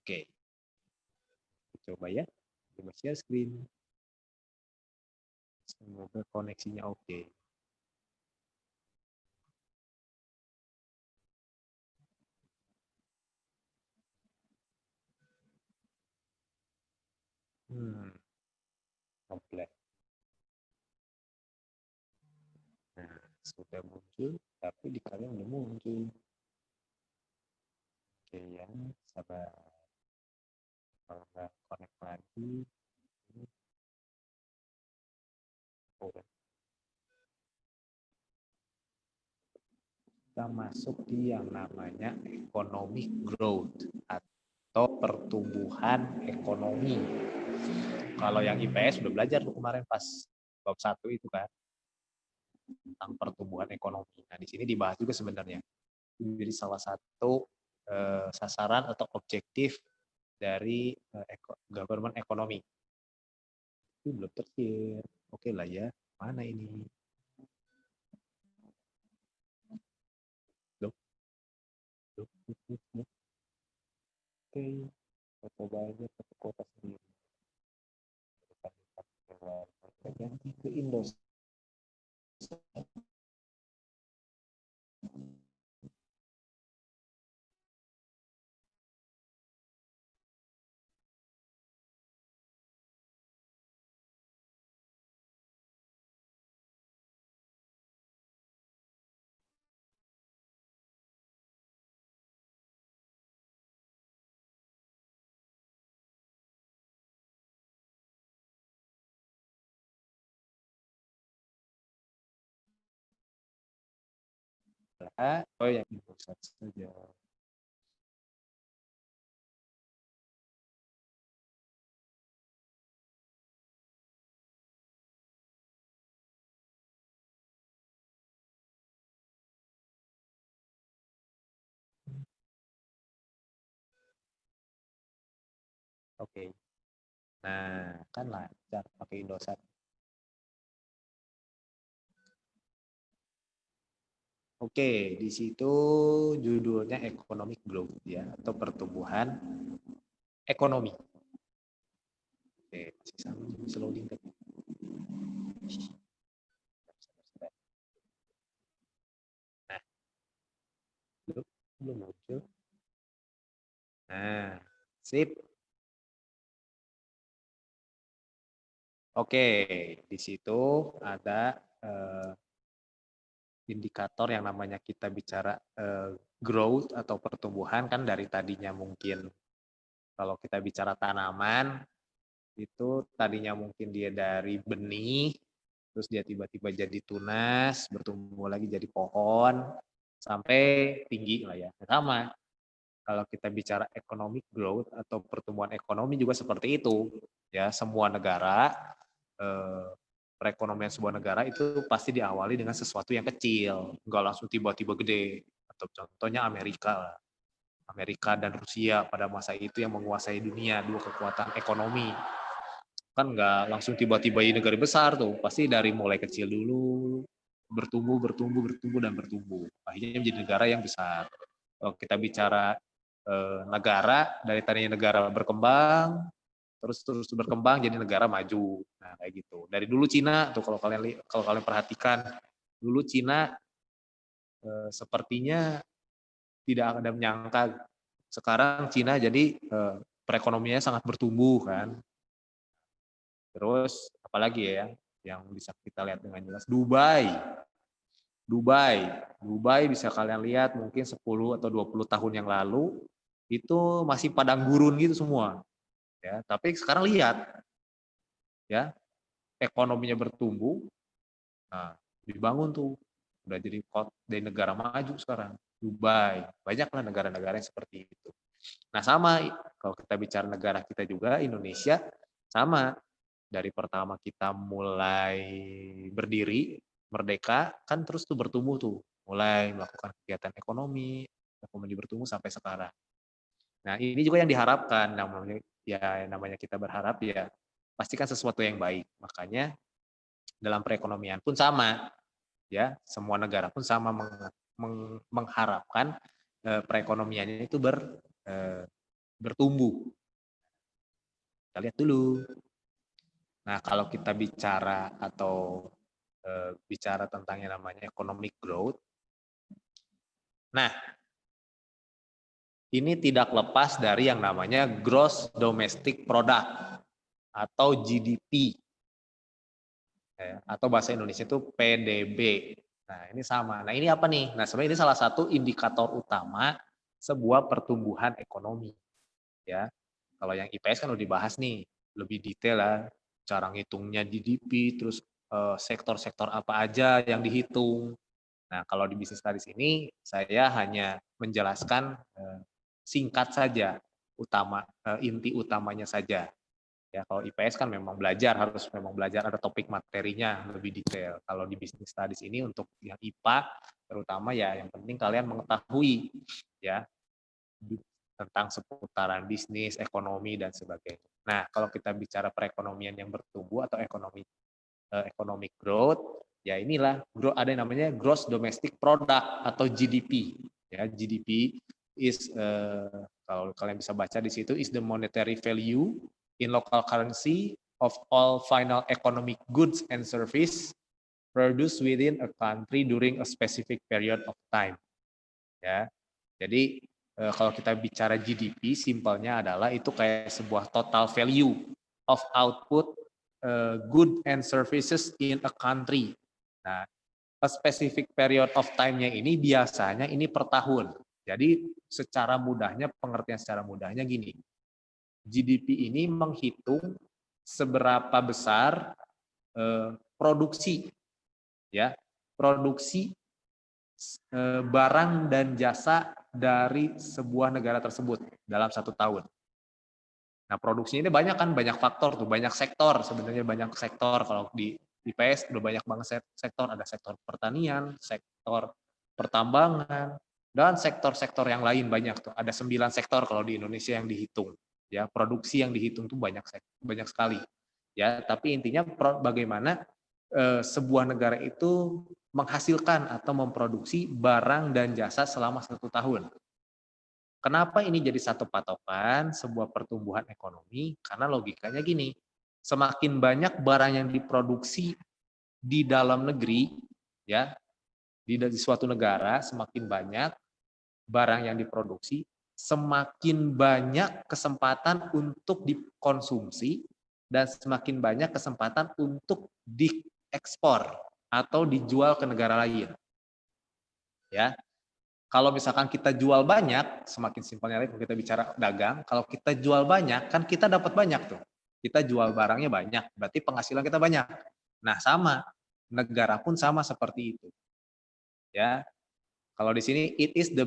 Oke, coba ya, coba share screen. Semoga koneksinya oke. Komplek. Nah, sudah muncul, tapi di kalian belum muncul. Oke ya, sabar. Kalau nggak connect lagi, kita masuk di yang namanya economic growth atau pertumbuhan ekonomi. Kalau yang IPS sudah belajar tuh kemarin pas bab 1 itu kan tentang pertumbuhan ekonomi. Nah, di sini dibahas juga sebenarnya. Jadi salah satu sasaran atau objektif dari government ekonomi. Itu belum terkir. Oke lah ya. Mana ini? Oke. Kita coba aja ke kota sendiri. Ganti ke Indosiar. Oh ya, Indosat saja. Oke. Nah, kan lancar pakai Indosat. Oke, di situ judulnya economic growth ya atau pertumbuhan ekonomi. Oke, masih sama bisa loading tapi. Nah, belum muncul. Nah, sip. Oke, di situ ada indikator yang namanya kita bicara growth atau pertumbuhan kan dari tadinya mungkin kalau kita bicara tanaman itu tadinya mungkin dia dari benih terus dia tiba-tiba jadi tunas bertumbuh lagi jadi pohon sampai tinggi lah ya sama kalau kita bicara economic growth atau pertumbuhan ekonomi juga seperti itu ya semua negara perekonomian sebuah negara itu pasti diawali dengan sesuatu yang kecil, nggak langsung tiba-tiba gede. Atau contohnya Amerika, Amerika dan Rusia pada masa itu yang menguasai dunia, dua kekuatan ekonomi. Kan nggak langsung tiba-tiba ini negara besar tuh, pasti dari mulai kecil dulu, bertumbuh, bertumbuh, bertumbuh, dan bertumbuh. Akhirnya menjadi negara yang besar. Kalau kita bicara negara, dari tadinya negara berkembang, terus berkembang jadi negara maju. Nah, kayak gitu. Dari dulu Cina tuh kalau kalian perhatikan dulu Cina sepertinya tidak ada menyangka sekarang Cina jadi perekonomiannya sangat bertumbuh kan. Terus apalagi ya yang bisa kita lihat dengan jelas Dubai. Dubai bisa kalian lihat mungkin 10 atau 20 tahun yang lalu itu masih padang gurun gitu semua. Ya, tapi sekarang lihat ya ekonominya bertumbuh, nah dibangun tuh udah jadi dari negara maju sekarang Dubai banyaklah negara-negara yang seperti itu. Nah sama kalau kita bicara negara kita juga Indonesia sama dari pertama kita mulai berdiri merdeka kan terus tuh bertumbuh tuh mulai melakukan kegiatan ekonomi bertumbuh sampai sekarang. Nah ini juga yang diharapkan namanya kita berharap ya pastikan sesuatu yang baik makanya dalam perekonomian pun sama ya semua negara pun sama mengharapkan perekonomiannya itu bertumbuh. Kita lihat dulu. Nah, kalau kita bicara atau bicara tentang yang namanya economic growth, nah ini tidak lepas dari yang namanya gross domestic product atau GDP, atau bahasa Indonesia itu PDB. Nah, ini sama. Nah, ini apa nih? Nah, sebenarnya ini salah satu indikator utama sebuah pertumbuhan ekonomi, ya. Kalau yang IPS kan udah dibahas nih, lebih detail lah, cara ngitungnya GDP, terus sektor-sektor apa aja yang dihitung. Nah, kalau di bisnis studies ini saya hanya menjelaskan singkat saja, inti utamanya saja. Ya, kalau IPS kan memang harus memang belajar, ada topik materinya lebih detail. Kalau di business studies ini untuk yang IPA terutama ya yang penting kalian mengetahui ya tentang seputaran bisnis, ekonomi dan sebagainya. Nah, kalau kita bicara perekonomian yang bertumbuh atau economic growth, ya inilah ada yang namanya gross domestic product atau GDP. Ya, GDP is kalau kalian bisa baca di situ is the monetary value in local currency of all final economic goods and service produced within a country during a specific period of time. Ya. Jadi kalau kita bicara GDP, simpelnya adalah itu kayak sebuah total value of output good and services in a country. Nah, a specific period of time-nya ini biasanya ini per tahun. Jadi pengertian secara mudahnya gini. GDP ini menghitung seberapa besar produksi barang dan jasa dari sebuah negara tersebut dalam 1 tahun. Nah, produksinya ini banyak faktor tuh, banyak sektor sebenarnya, banyak sektor. Kalau di IPS udah banyak banget sektor, ada sektor pertanian, sektor pertambangan, dan sektor-sektor yang lain banyak tuh. Ada 9 sektor kalau di Indonesia yang dihitung. Ya, produksi yang dihitung tuh banyak sekali. Ya, tapi intinya bagaimana sebuah negara itu menghasilkan atau memproduksi barang dan jasa selama 1 tahun. Kenapa ini jadi satu patokan sebuah pertumbuhan ekonomi? Karena logikanya gini, semakin banyak barang yang diproduksi di dalam negeri, ya, di suatu negara, semakin banyak barang yang diproduksi, semakin banyak kesempatan untuk dikonsumsi dan semakin banyak kesempatan untuk diekspor atau dijual ke negara lain. Ya, kalau misalkan kita jual banyak, semakin simpelnya lagi kalau kita bicara dagang, kalau kita jual banyak, kan kita dapat banyak tuh. Kita jual barangnya banyak, berarti penghasilan kita banyak. Nah, sama. Negara pun sama seperti itu. Ya. Kalau di sini, it is the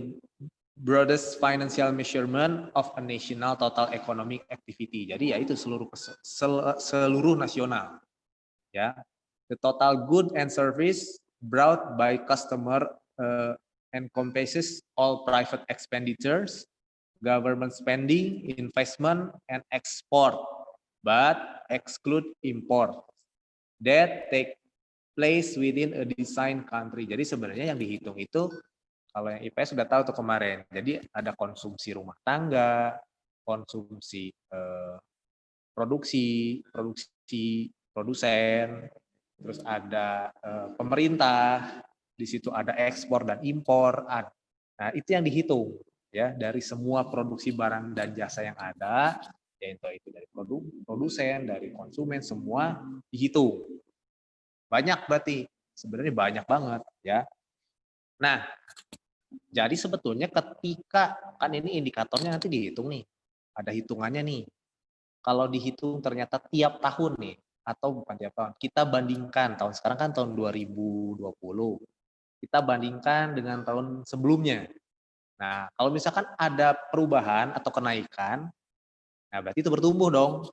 broadest financial measurement of a national total economic activity. Jadi ya itu seluruh nasional. Ya. The total good and service brought by customer encompasses all private expenditures, government spending, investment, and export, but exclude import that take place within a design country. Jadi sebenarnya yang dihitung itu, kalau yang IPS sudah tahu tuh kemarin, jadi ada konsumsi rumah tangga, konsumsi produksi produsen, terus ada pemerintah, di situ ada ekspor dan impor. Nah, itu yang dihitung ya dari semua produksi barang dan jasa yang ada, yaitu itu dari produsen, dari konsumen, semua dihitung. Banyak berarti, sebenarnya banyak banget ya. Nah, jadi sebetulnya ketika kan ini indikatornya nanti dihitung nih, ada hitungannya nih. Kalau dihitung ternyata tiap tahun nih, atau bukan tiap tahun, kita bandingkan tahun sekarang kan tahun 2020, kita bandingkan dengan tahun sebelumnya. Nah, kalau misalkan ada perubahan atau kenaikan, nah berarti itu bertumbuh dong.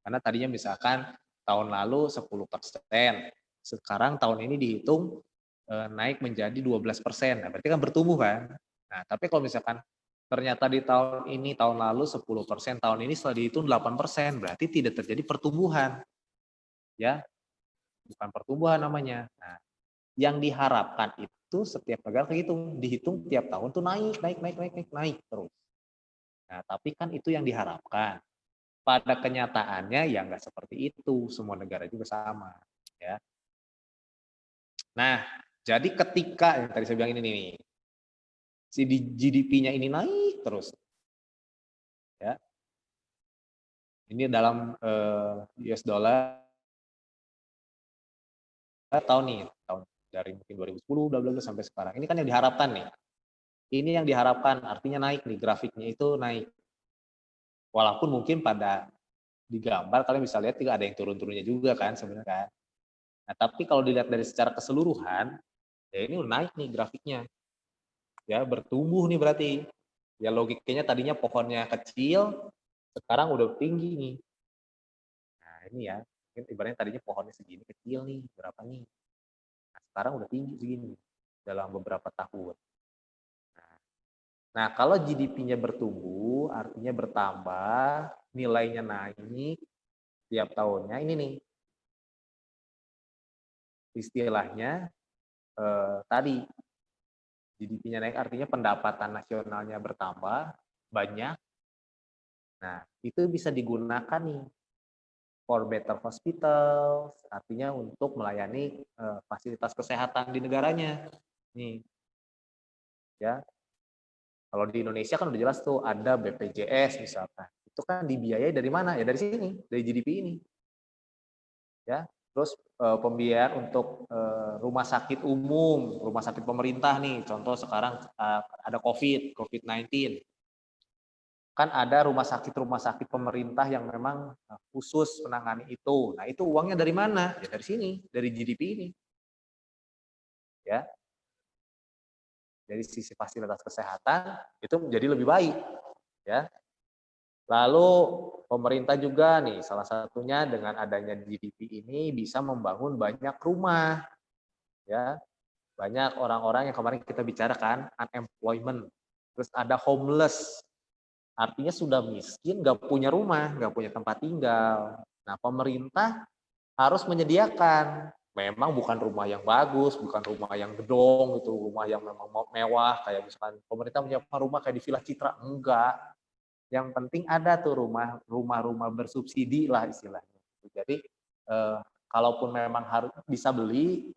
Karena tadinya misalkan tahun lalu 10%, sekarang tahun ini dihitung naik menjadi 12%. Nah, berarti kan bertumbuh kan. Nah, tapi kalau misalkan ternyata di tahun ini, tahun lalu 10%, tahun ini setelah dihitung 8%, berarti tidak terjadi pertumbuhan. Ya, bukan pertumbuhan namanya. Nah, yang diharapkan itu setiap negara dihitung tiap tahun tuh naik terus. Nah, tapi kan itu yang diharapkan. Pada kenyataannya ya nggak seperti itu, semua negara juga sama, ya. Nah, jadi ketika yang tadi saya bilang ini nih, si GDP-nya ini naik terus, ya. Ini dalam US dollar tahun dari mungkin 2010 bla bla bla sampai sekarang. Ini kan yang diharapkan nih. Ini yang diharapkan, artinya naik nih, grafiknya itu naik. Walaupun mungkin pada digambar kalian bisa lihat tidak ada yang turun-turunnya juga kan sebenarnya kan. Nah, tapi kalau dilihat dari secara keseluruhan, ya ini udah naik nih grafiknya. Ya, bertumbuh nih berarti. Ya logikanya tadinya pohonnya kecil, sekarang udah tinggi nih. Nah, ini ya, mungkin ibaratnya tadinya pohonnya segini kecil nih, berapa nih? Nah, sekarang udah tinggi segini dalam beberapa tahun. Nah, kalau GDP-nya bertumbuh, artinya bertambah, nilainya naik tiap tahunnya. Ini nih, istilahnya tadi GDP-nya naik artinya pendapatan nasionalnya bertambah banyak. Nah, itu bisa digunakan nih for better hospital, artinya untuk melayani fasilitas kesehatan di negaranya. Nih, ya. Kalau di Indonesia kan udah jelas tuh ada BPJS misalkan. Itu kan dibiayai dari mana? Ya dari sini, dari GDP ini. Ya. Terus pembiayaan untuk rumah sakit umum, rumah sakit pemerintah nih. Contoh sekarang ada COVID-19. Kan ada rumah sakit pemerintah yang memang khusus menangani itu. Nah, itu uangnya dari mana? Ya dari sini, dari GDP ini. Ya. Dari sisi fasilitas kesehatan itu menjadi lebih baik, ya. Lalu pemerintah juga nih salah satunya dengan adanya GDP ini bisa membangun banyak rumah, ya. Banyak orang-orang yang kemarin kita bicarakan unemployment, terus ada homeless, artinya sudah miskin, nggak punya rumah, nggak punya tempat tinggal. Nah, pemerintah harus menyediakan. Memang bukan rumah yang bagus, bukan rumah yang gedong gitu, rumah yang memang mewah kayak misalkan pemerintah menyiapkan rumah kayak di Villa Citra, enggak. Yang penting ada tuh rumah bersubsidi lah istilahnya. Jadi kalaupun memang harus bisa beli,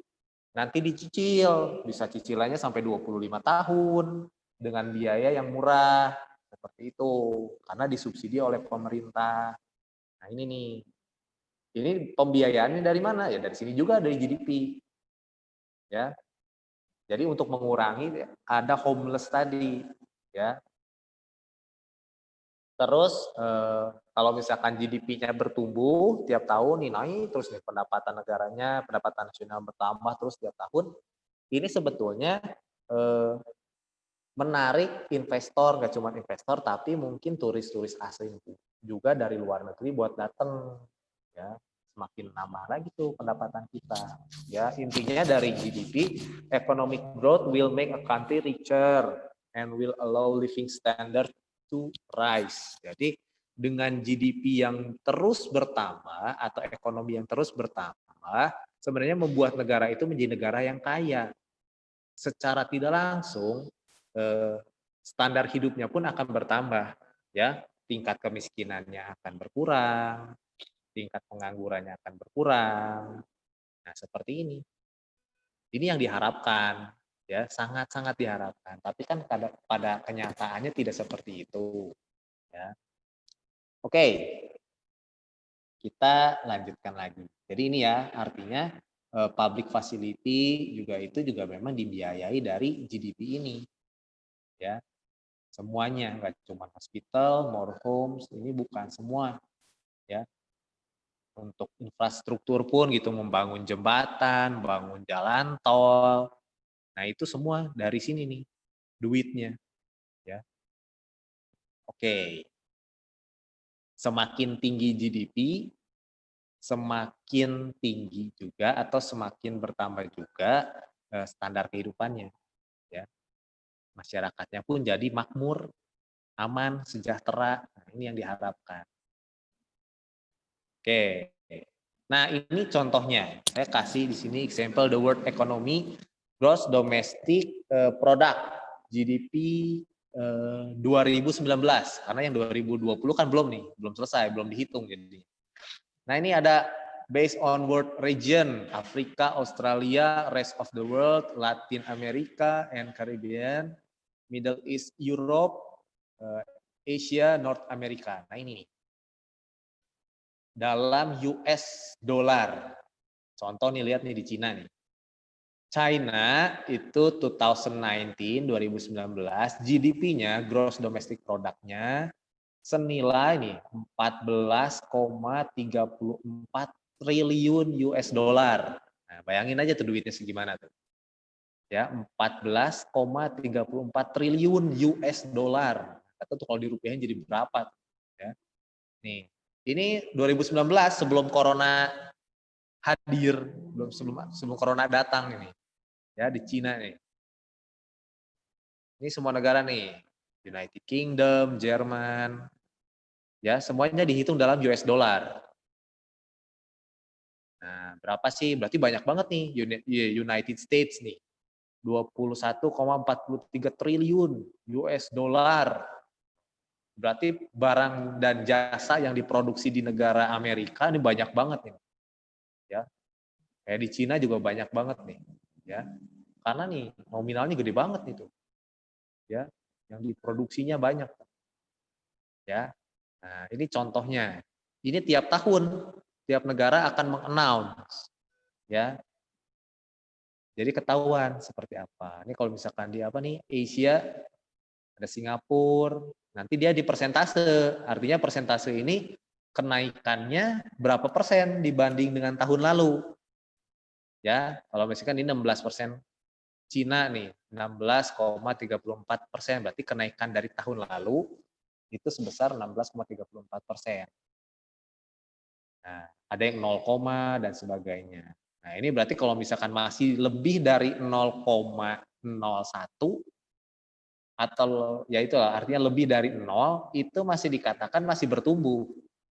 nanti dicicil, bisa cicilannya sampai 25 tahun dengan biaya yang murah seperti itu karena disubsidi oleh pemerintah. Nah, ini nih. Ini pembiayaannya dari mana? Ya dari sini juga dari GDP. Ya. Jadi untuk mengurangi ada homeless tadi, ya. Terus kalau misalkan GDP-nya bertumbuh tiap tahun nih naik terus nih pendapatan negaranya, pendapatan nasional bertambah terus tiap tahun, ini sebetulnya menarik investor, nggak cuma investor tapi mungkin turis-turis asing juga dari luar negeri buat datang, ya. Semakin nambah lagi tuh pendapatan kita. Ya, intinya dari GDP, economic growth will make a country richer and will allow living standard to rise. Jadi dengan GDP yang terus bertambah atau ekonomi yang terus bertambah, sebenarnya membuat negara itu menjadi negara yang kaya. Secara tidak langsung standar hidupnya pun akan bertambah, ya. Tingkat kemiskinannya akan berkurang, tingkat penganggurannya akan berkurang. Nah, seperti ini. Ini yang diharapkan, ya, sangat-sangat diharapkan. Tapi kan pada kenyataannya tidak seperti itu, ya. Oke, kita lanjutkan lagi. Jadi ini ya, artinya public facility juga memang dibiayai dari GDP ini, ya. Semuanya, nggak cuma hospital, more homes, ini bukan semua, ya. Untuk infrastruktur pun gitu, membangun jembatan, bangun jalan tol. Nah, itu semua dari sini nih duitnya, ya. Oke. Semakin tinggi GDP, semakin tinggi juga atau semakin bertambah juga standar kehidupannya, ya. Masyarakatnya pun jadi makmur, aman, sejahtera. Nah, ini yang diharapkan. Oke. Nah, ini contohnya. Saya kasih di sini example the world economy gross domestic product GDP 2019, karena yang 2020 kan belum nih, belum selesai, belum dihitung jadi. Nah ini ada based on world region, Afrika, Australia, rest of the world, Latin America and Caribbean, Middle East, Europe, Asia, North America. Nah ini nih. Dalam US dollar. Contoh nih, lihat nih di Cina nih. China itu 2019 GDP-nya, gross domestic product-nya senilai nih 14,34 triliun US dollar. Nah, bayangin aja tuh duitnya segimana tuh. Ya, 14,34 triliun US dollar. Atau tuh kalau dirupiahin jadi berapa tuh, ya. Nih, ini 2019 sebelum corona hadir, sebelum corona datang ini. Ya, di Cina nih. Ini semua negara nih, United Kingdom, Jerman, ya semuanya dihitung dalam US dollar. Nah, berapa sih? Berarti banyak banget nih United States nih. 21,43 triliun US dollar. Berarti barang dan jasa yang diproduksi di negara Amerika ini banyak banget nih. Ya. Kayak di Cina juga banyak banget nih, ya. Karena nih nominalnya gede banget nih tuh. Ya, yang diproduksinya banyak. Ya. Nah, ini contohnya. Ini tiap tahun tiap negara akan mengannounce, ya. Jadi ketahuan seperti apa. Ini kalau misalkan di apa nih, Asia ada Singapura, nanti dia di persentase. Artinya persentase ini kenaikannya berapa persen dibanding dengan tahun lalu. Ya, kalau misalkan ini 16%, Cina nih 16,34%, berarti kenaikan dari tahun lalu itu sebesar 16,34%. Nah, ada yang 0, dan sebagainya. Nah, ini berarti kalau misalkan masih lebih dari 0,01 atau ya itulah artinya lebih dari 0 itu masih dikatakan masih bertumbuh.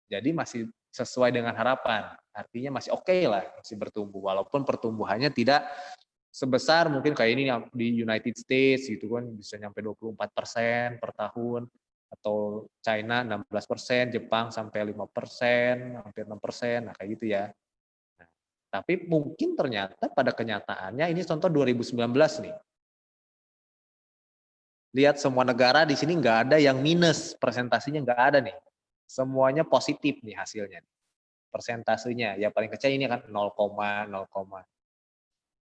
Jadi masih sesuai dengan harapan. Artinya masih oke lah, masih bertumbuh walaupun pertumbuhannya tidak sebesar mungkin kayak ini di United States gitu kan bisa nyampe 24% per tahun, atau China 16%, Jepang sampai 5%, hampir 6%, nah kayak gitu ya. Nah, tapi mungkin ternyata pada kenyataannya ini contoh 2019 nih. Lihat semua negara di sini nggak ada yang minus, persentasenya nggak ada nih. Semuanya positif nih hasilnya. Persentasenya, ya paling kecil ini kan 0, 0.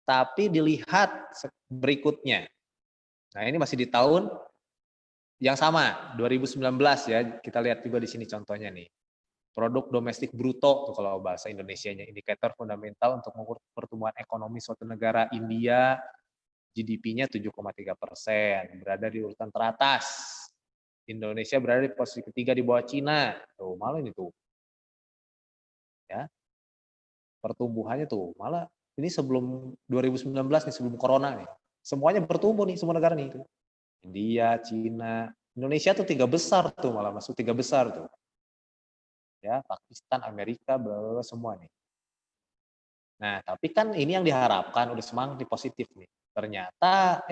Tapi dilihat berikutnya. Nah, ini masih di tahun yang sama, 2019 ya. Kita lihat juga di sini contohnya nih. Produk domestik bruto tuh kalau bahasa Indonesianya, indikator fundamental untuk mengukur pertumbuhan ekonomi suatu negara. India GDP-nya 7,3%, berada di urutan teratas. Indonesia berada di posisi ketiga di bawah Cina. Tuh, malah ini tuh. Ya. Pertumbuhannya tuh, malah ini sebelum 2019 nih, sebelum corona nih. Semuanya bertumbuh nih, semua negara nih. India, Cina, Indonesia tuh 3 besar tuh, malah masuk 3 besar tuh. Ya, Pakistan, Amerika, bla semua nih. Nah, tapi kan ini yang diharapkan udah semangat di positif nih. Ternyata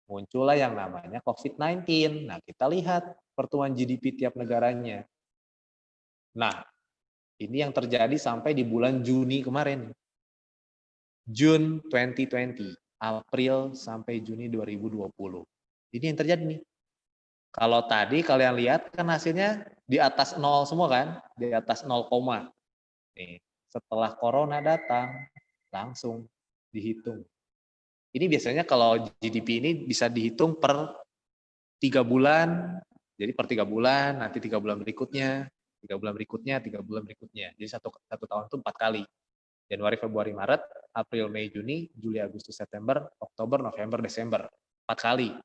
muncullah yang namanya COVID-19. Nah, kita lihat pertumbuhan GDP tiap negaranya. Nah, ini yang terjadi sampai di bulan Juni kemarin. June 2020, April sampai Juni 2020. Ini yang terjadi nih. Kalau tadi kalian lihat kan hasilnya di atas 0 semua kan, di atas 0, nih. Setelah corona datang, langsung dihitung. Ini biasanya kalau GDP ini bisa dihitung per 3 bulan, jadi per 3 bulan, nanti 3 bulan berikutnya, 3 bulan berikutnya, 3 bulan berikutnya. Jadi satu tahun itu 4 kali. Januari, Februari, Maret, April, Mei, Juni, Juli, Agustus, September, Oktober, November, Desember. 4 kali.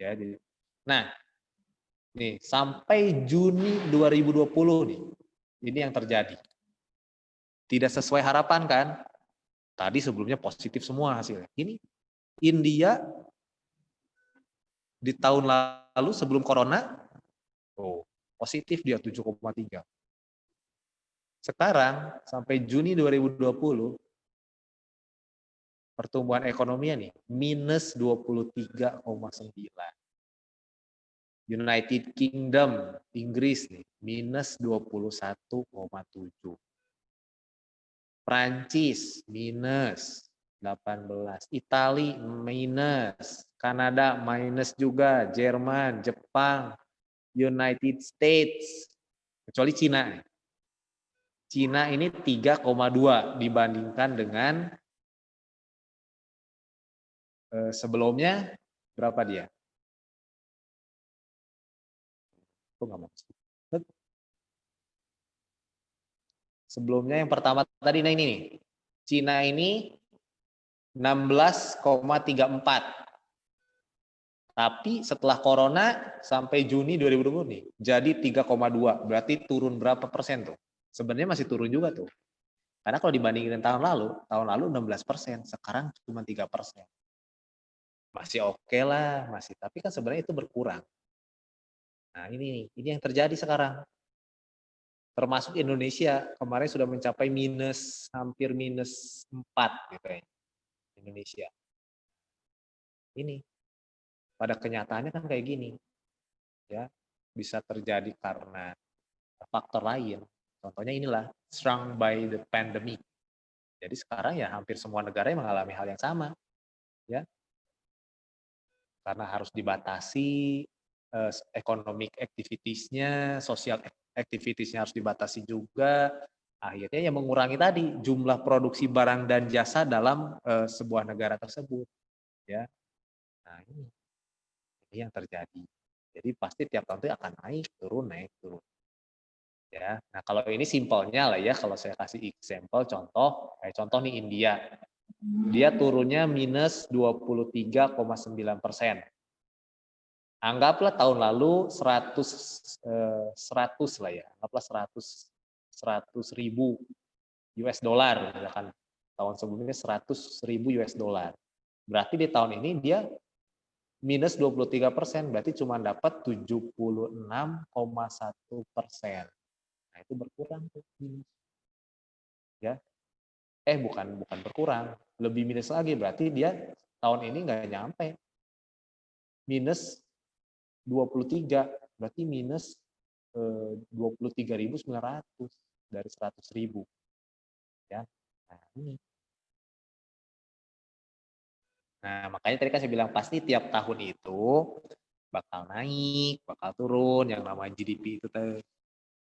Ya, jadi. Nah, nih sampai Juni 2020 nih. Ini yang terjadi. Tidak sesuai harapan kan? Tadi sebelumnya positif semua hasilnya. Ini India di tahun lalu sebelum corona positif dia 7,3. Sekarang sampai Juni 2020 pertumbuhan ekonominya nih minus 23,9. United Kingdom, Inggris nih, minus 21,7. Prancis minus 18, Itali minus, Kanada minus juga, Jerman, Jepang, United States, kecuali Cina. Cina ini 3,2 dibandingkan dengan sebelumnya berapa dia? Aku nggak mau. Sebelumnya yang pertama tadi, nah ini nih. Cina ini 16,34. Tapi setelah corona sampai Juni 2020 nih, jadi 3,2. Berarti turun berapa persen tuh? Sebenarnya masih turun juga tuh. Karena kalau dibandingin tahun lalu 16%, sekarang cuma 3%. Masih oke lah, masih. Tapi kan sebenarnya itu berkurang. Nah ini yang terjadi sekarang. Termasuk Indonesia kemarin sudah mencapai hampir minus 4 gitu ya, Indonesia. Ini pada kenyataannya kan kayak gini, ya bisa terjadi karena faktor lain. Contohnya inilah shrunk by the pandemic. Jadi sekarang ya hampir semua negara yang mengalami hal yang sama, ya karena harus dibatasi economic activities-nya, social activities-nya harus dibatasi juga. Akhirnya yang mengurangi tadi jumlah produksi barang dan jasa dalam sebuah negara tersebut, ya. Nah ini yang terjadi. Jadi pasti tiap tahun itu akan naik turun. Ya, nah kalau ini simpelnya lah ya, kalau saya kasih example contoh nih India, dia turunnya minus 23,9%. Anggaplah tahun lalu 100 lah ya, anggaplah 100 ribu US dollar, misalkan tahun sebelumnya 100.000 US dollar. Berarti di tahun ini dia minus 23%, berarti cuma dapat 76,1%. Nah itu berkurang tuh minus. Ya, bukan berkurang, lebih minus lagi, berarti dia tahun ini nggak nyampe minus 23, berarti minus 23.900 dari 100.000, ya. Nah ini, nah makanya tadi kan saya bilang pasti tiap tahun itu bakal naik, bakal turun, yang namanya GDP itu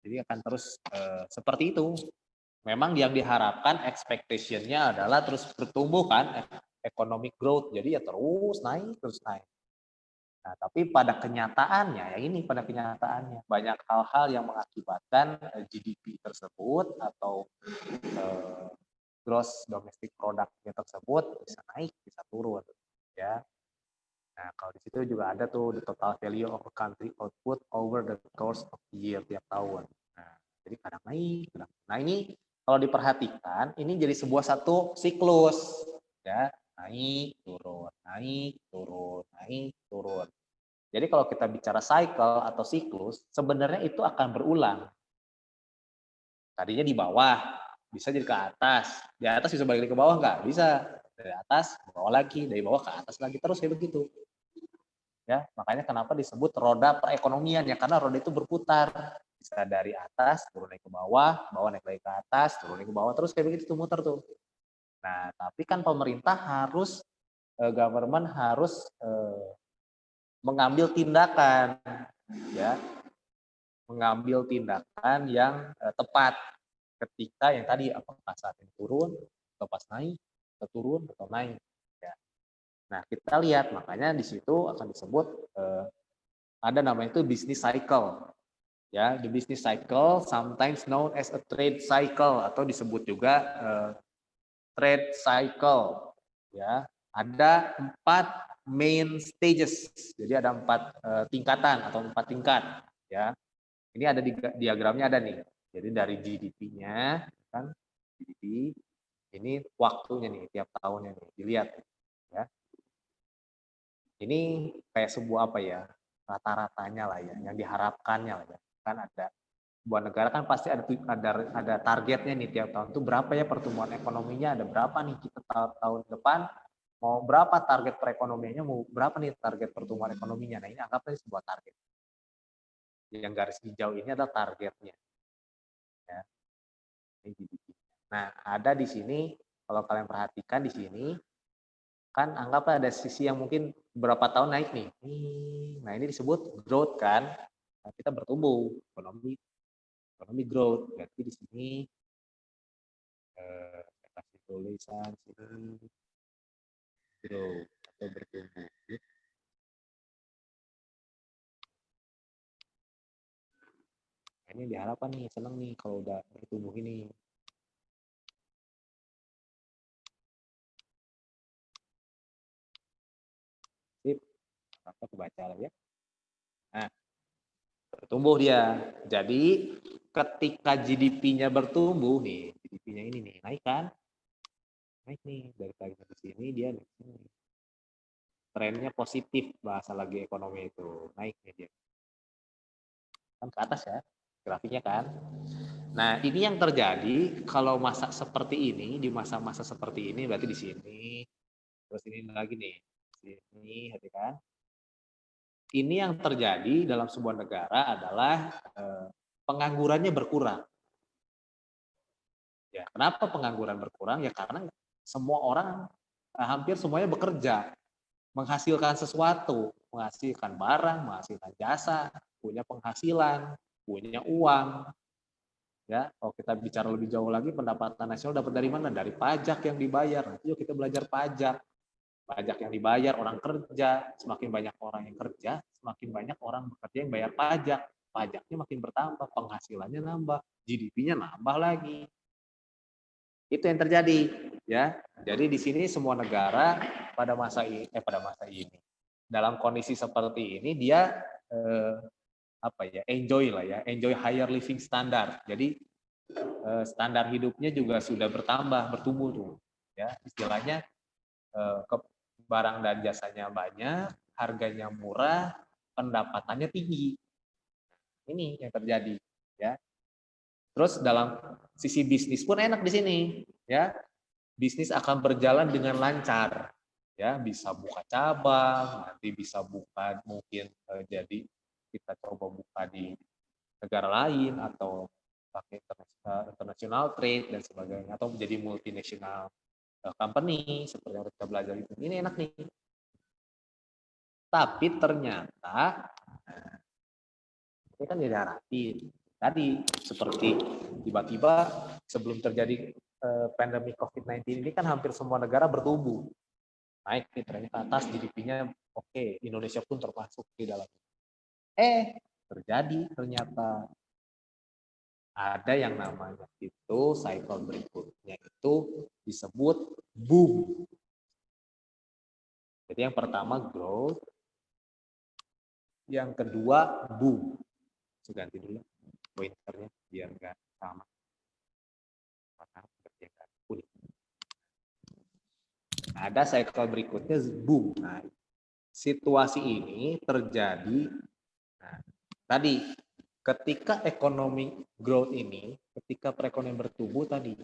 jadi akan terus seperti itu. Memang yang diharapkan expectation-nya adalah terus bertumbuh kan, economic growth, jadi ya terus naik. Nah, tapi pada kenyataannya, ya ini pada kenyataannya banyak hal-hal yang mengakibatkan GDP tersebut atau gross domestic product-nya tersebut bisa naik, bisa turun, ya. Nah, kalau di situ juga ada tuh the total value of a country output over the course of the year tiap tahun. Nah, jadi kadang naik, kadang. Nah, ini kalau diperhatikan, ini jadi sebuah satu siklus, ya, naik, turun, naik, turun, naik, turun. Jadi kalau kita bicara cycle atau siklus, sebenarnya itu akan berulang. Tadinya di bawah, bisa jadi ke atas. Di atas bisa balik ke bawah nggak? Bisa. Dari atas ke bawah lagi, dari bawah ke atas lagi, terus kayak begitu. Ya, makanya kenapa disebut roda perekonomian ya, karena roda itu berputar. Bisa dari atas turun naik ke bawah naik lagi ke atas, turun naik ke bawah, terus kayak begitu tuh muter tuh. Nah, tapi kan pemerintah harus government harus mengambil tindakan, ya, mengambil tindakan yang tepat ketika yang tadi apakah saat ini turun atau pas naik, atau turun atau naik. Ya. Nah kita lihat makanya di situ akan disebut ada namanya itu business cycle. Ya, the business cycle sometimes known as a trade cycle atau disebut juga trade cycle. Ya, ada 4 main stages. Jadi ada 4 tingkatan atau 4 tingkat. Ya, ini ada di diagramnya ada nih. Jadi dari GDP-nya kan, GDP ini waktunya nih tiap tahunnya nih dilihat ya. Ini kayak sebuah apa ya, rata-ratanya lah ya, yang diharapkannya lah ya. Kan ada sebuah negara kan pasti ada targetnya nih tiap tahun tuh berapa ya pertumbuhan ekonominya, ada berapa nih kita tahun depan mau berapa target perekonomiannya, mau berapa nih target pertumbuhan ekonominya. Nah ini anggapnya sebuah target. Yang garis hijau ini adalah targetnya. Ya. Ini GDP. Nah, ada di sini, kalau kalian perhatikan di sini, kan anggaplah ada sisi yang mungkin berapa tahun naik nih. Nah, ini disebut growth kan. Nah, kita bertumbuh, ekonomi growth. Berarti di sini saya kasih tulisan sini growth atau bertumbuh. Nah, ini diharapkan nih, seneng nih kalau udah bertumbuh ini. Sip, apa kebaca lah ya. Nah, bertumbuh dia. Jadi ketika GDP-nya bertumbuh nih, GDP-nya ini nih naik kan? Naik nih dari tadi ke sini dia naik nih. Trennya positif, bahasa lagi ekonomi itu, naiknya dia. Kan ke atas ya, grafiknya kan. Nah, ini yang terjadi kalau masa seperti ini, di masa-masa seperti ini berarti di sini. Terus ini lagi nih. Sini, hati kan? Ini yang terjadi dalam sebuah negara adalah penganggurannya berkurang. Ya, kenapa pengangguran berkurang? Ya karena semua orang hampir semuanya bekerja, menghasilkan sesuatu, menghasilkan barang, menghasilkan jasa, punya penghasilan, punya uang. Ya, kalau kita bicara lebih jauh lagi, pendapatan nasional dapat dari mana? Dari pajak yang dibayar. Nanti yuk kita belajar pajak. Pajak yang dibayar orang kerja, semakin banyak orang yang kerja, semakin banyak orang bekerja yang bayar pajak. Pajaknya makin bertambah, penghasilannya nambah, GDP-nya nambah lagi. Itu yang terjadi, ya. Jadi di sini semua negara pada masa ini dalam kondisi seperti ini dia enjoy lah ya, enjoy higher living standard. Jadi standar hidupnya juga sudah bertumbuh tuh, ya. Istilahnya barang dan jasanya banyak, harganya murah, pendapatannya tinggi. Ini yang terjadi, ya. Terus dalam sisi bisnis pun enak di sini, ya. Bisnis akan berjalan dengan lancar, ya. Bisa buka cabang, nanti bisa buka mungkin jadi kita coba buka di negara lain atau pakai international trade dan sebagainya, atau menjadi multinational company seperti yang kita belajar itu. Ini enak nih. Tapi ternyata ini kan diharapin tadi seperti tiba-tiba sebelum terjadi pandemi COVID-19 ini kan hampir semua negara bertumbuh, naik nih trennya ke atas, GDP-nya oke, Indonesia pun termasuk di dalam. Terjadi ternyata ada yang namanya itu cycle berikutnya itu disebut boom. Jadi yang pertama growth, yang kedua boom. Saya ganti dulu pointernya biar nggak sama. Ada cycle berikutnya boom. Nah, situasi ini terjadi tadi ketika ekonomi growth ini, ketika perekonomian bertumbuh tadi,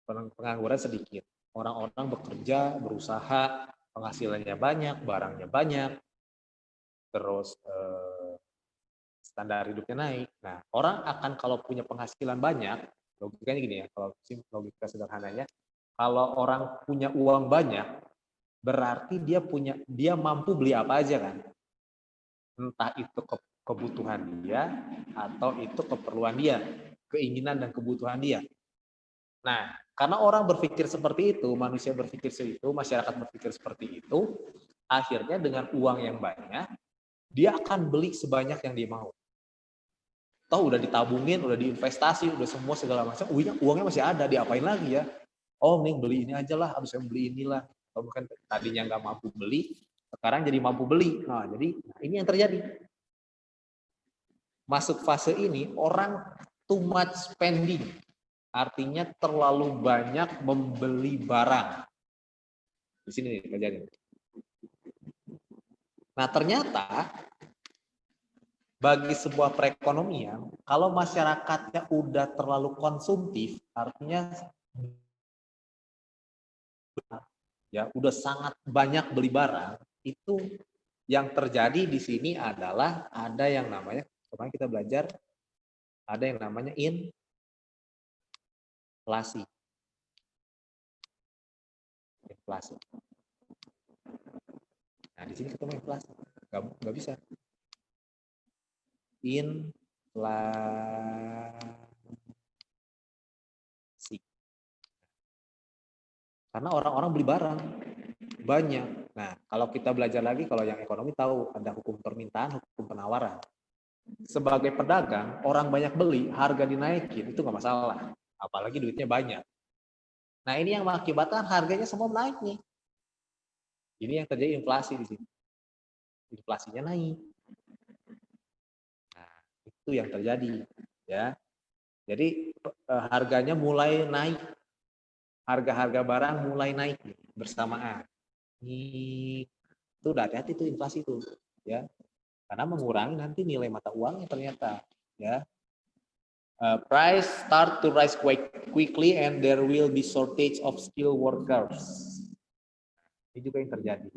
pengangguran sedikit, orang-orang bekerja, berusaha, penghasilannya banyak, barangnya banyak, terus standar hidupnya naik. Nah, orang akan kalau punya penghasilan banyak, logikanya gini ya, kalau logika sederhananya, kalau orang punya uang banyak, berarti dia mampu beli apa aja kan? Entah itu kebutuhan dia atau itu keperluan dia, keinginan dan kebutuhan dia. Nah, karena orang berpikir seperti itu, manusia berpikir seperti itu, masyarakat berpikir seperti itu, akhirnya dengan uang yang banyak, dia akan beli sebanyak yang dia mau. Toh udah ditabungin, udah diinvestasi, udah semua segala macam, uangnya masih ada, diapain lagi ya? Oh, nih beli ini aja lah, harus yang beli inilah. Kalau bukan tadinya nggak mampu beli, sekarang jadi mampu beli. Nah, jadi ini yang terjadi. Masuk fase ini, orang too much spending. Artinya terlalu banyak membeli barang. Di sini nih terjadi. Nah, ternyata bagi sebuah perekonomian, kalau masyarakatnya udah terlalu konsumtif, artinya ya udah sangat banyak beli barang, itu yang terjadi di sini adalah ada yang namanya Kemarin kita belajar ada yang namanya inflasi. Inflasi. Nah, di sini ketemu inflasi. Nggak bisa. Inflasi. Karena orang-orang beli barang banyak. Nah, kalau kita belajar lagi, kalau yang ekonomi tahu ada hukum permintaan, hukum penawaran. Sebagai pedagang, orang banyak beli, harga dinaikin, itu nggak masalah. Apalagi duitnya banyak. Nah, ini yang mengakibatkan harganya semua naik nih. Ini yang terjadi inflasi di sini. Inflasinya naik. Nah, itu yang terjadi, ya. Jadi harganya mulai naik. Harga-harga barang mulai naik bersamaan. Itu udah hati-hati tuh inflasi tuh, ya. Karena mengurangi nanti nilai mata uangnya ternyata, ya. Price start to rise quickly and there will be shortage of skilled workers. Ini juga yang terjadi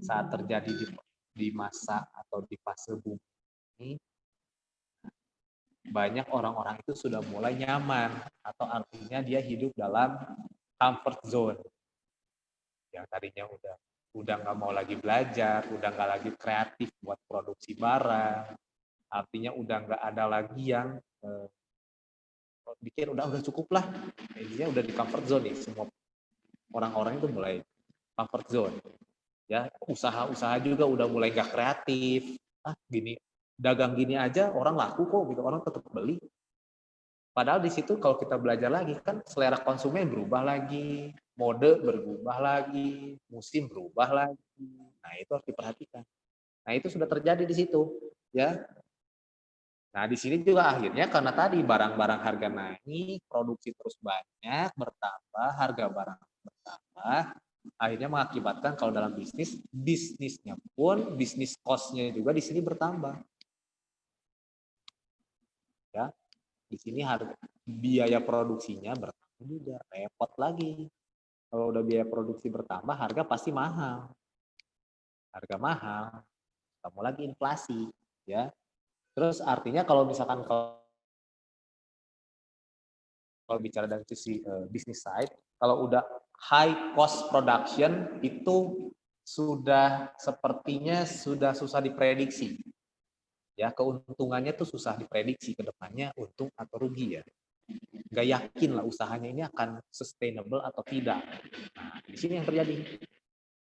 saat terjadi di masa atau di fase boom ini. Banyak orang-orang itu sudah mulai nyaman atau artinya dia hidup dalam comfort zone. Yang tadinya udah nggak mau lagi belajar, udah nggak lagi kreatif buat produksi barang, artinya udah nggak ada lagi yang bikin udah cukup lah, intinya udah di comfort zone nih, semua orang-orang itu mulai comfort zone, ya. Usaha-usaha juga udah mulai nggak kreatif, gini dagang gini aja orang laku kok gitu, orang tetap beli. Padahal di situ kalau kita belajar lagi kan selera konsumen berubah lagi, mode berubah lagi, musim berubah lagi. Nah, itu harus diperhatikan. Nah, itu sudah terjadi di situ, ya. Nah, di sini juga akhirnya karena tadi barang-barang harga naik, produksi terus banyak, bertambah, harga barang bertambah, akhirnya mengakibatkan kalau dalam bisnisnya pun, bisnis cost-nya juga di sini bertambah. Ya, di sini harga biaya produksinya bertambah juga, repot lagi. Kalau udah biaya produksi bertambah, harga pasti mahal. Harga mahal, kamu lagi inflasi, ya. Terus artinya kalau misalkan kalau bicara dari sisi bisnis side, kalau udah high cost production itu sudah sepertinya sudah susah diprediksi. Ya, keuntungannya tuh susah diprediksi ke depannya untung atau rugi, ya. Nggak yakin lah usahanya ini akan sustainable atau tidak. Nah, di sini yang terjadi.